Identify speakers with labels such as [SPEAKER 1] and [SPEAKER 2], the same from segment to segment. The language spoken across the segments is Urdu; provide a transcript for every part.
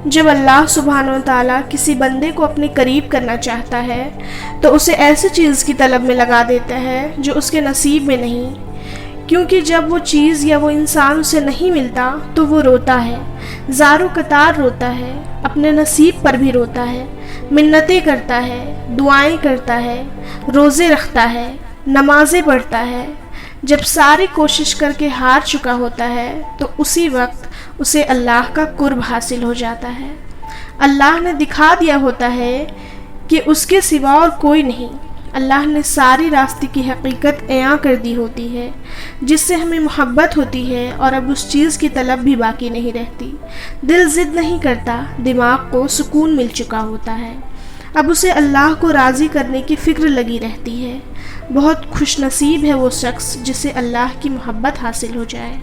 [SPEAKER 1] جب اللہ سبحانہ و تعالیٰ کسی بندے کو اپنے قریب کرنا چاہتا ہے تو اسے ایسی چیز کی طلب میں لگا دیتا ہے جو اس کے نصیب میں نہیں، کیونکہ جب وہ چیز یا وہ انسان اسے نہیں ملتا تو وہ روتا ہے، زار و قطار روتا ہے، اپنے نصیب پر بھی روتا ہے، منتیں کرتا ہے، دعائیں کرتا ہے، روزے رکھتا ہے، نمازیں پڑھتا ہے۔ جب ساری کوشش کر کے ہار چکا ہوتا ہے تو اسی وقت اسے اللہ کا قرب حاصل ہو جاتا ہے۔ اللہ نے دکھا دیا ہوتا ہے کہ اس کے سوا اور کوئی نہیں۔ اللہ نے ساری راستے کی حقیقت عیاں کر دی ہوتی ہے، جس سے ہمیں محبت ہوتی ہے اور اب اس چیز کی طلب بھی باقی نہیں رہتی۔ دل ضد نہیں کرتا، دماغ کو سکون مل چکا ہوتا ہے، اب اسے اللہ کو راضی کرنے کی فکر لگی رہتی ہے۔ بہت خوش نصیب ہے وہ شخص جسے اللہ کی محبت حاصل ہو جائے۔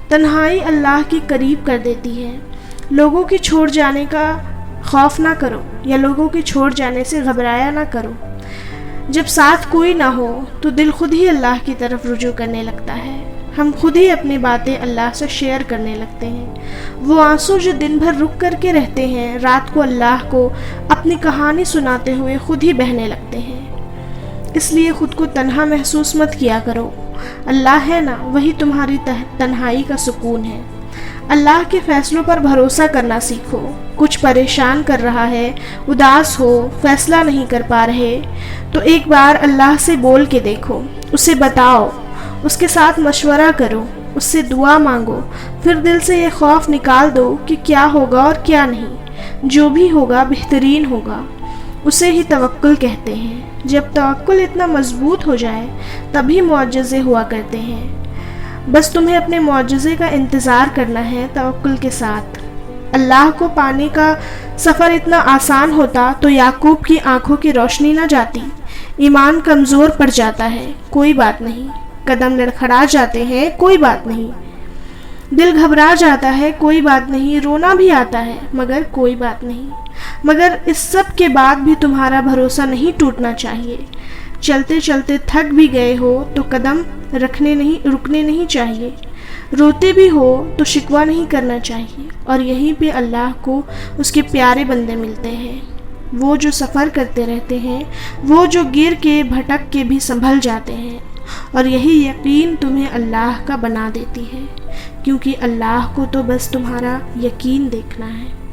[SPEAKER 1] تنہائی اللہ کے قریب کر دیتی ہے۔ لوگوں کے چھوڑ جانے کا خوف نہ کرو یا لوگوں کے چھوڑ جانے سے گھبرایا نہ کرو۔ جب ساتھ کوئی نہ ہو تو دل خود ہی اللہ کی طرف رجوع کرنے لگتا ہے، ہم خود ہی اپنی باتیں اللہ سے شیئر کرنے لگتے ہیں۔ وہ آنسو جو دن بھر رک کر کے رہتے ہیں، رات کو اللہ کو اپنی کہانی سناتے ہوئے خود ہی بہنے لگتے ہیں۔ اس لیے خود کو تنہا محسوس مت کیا کرو، اللہ ہے نا، وہی تمہاری تنہائی کا سکون ہے۔ اللہ کے فیصلوں پر بھروسہ کرنا سیکھو۔ کچھ پریشان کر رہا ہے، اداس ہو، فیصلہ نہیں کر پا رہے تو ایک بار اللہ سے بول کے دیکھو، اسے بتاؤ، اس کے ساتھ مشورہ کرو، اس سے دعا مانگو، پھر دل سے یہ خوف نکال دو کہ کیا ہوگا اور کیا نہیں۔ جو بھی ہوگا بہترین ہوگا، اسے ہی توکل کہتے ہیں۔ جب توکل اتنا مضبوط ہو جائے تبھی معجزے ہوا کرتے ہیں۔ بس تمہیں اپنے معجزے کا انتظار کرنا ہے توکل کے ساتھ۔ اللہ کو پانے کا سفر اتنا آسان ہوتا تو یعقوب کی آنکھوں کی روشنی نہ جاتی۔ ایمان کمزور پڑ جاتا ہے، کوئی بات نہیں، قدم لڑکھڑا جاتے ہیں، کوئی بات نہیں، دل گھبرا جاتا ہے، کوئی بات نہیں، رونا بھی آتا ہے، مگر کوئی بات نہیں۔ مگر اس سب کے بعد بھی تمہارا بھروسہ نہیں ٹوٹنا چاہیے۔ چلتے چلتے تھک بھی گئے ہو تو قدم رکنے نہیں چاہیے، روتے بھی ہو تو شکوہ نہیں کرنا چاہیے، اور یہیں پہ اللہ کو اس کے پیارے بندے ملتے ہیں، وہ جو سفر کرتے رہتے ہیں، وہ جو گر کے بھٹک کے بھی سنبھل جاتے ہیں، اور یہی یقین تمہیں اللہ کا بنا دیتی ہے، کیونکہ اللہ کو تو بس تمہارا یقین دیکھنا ہے۔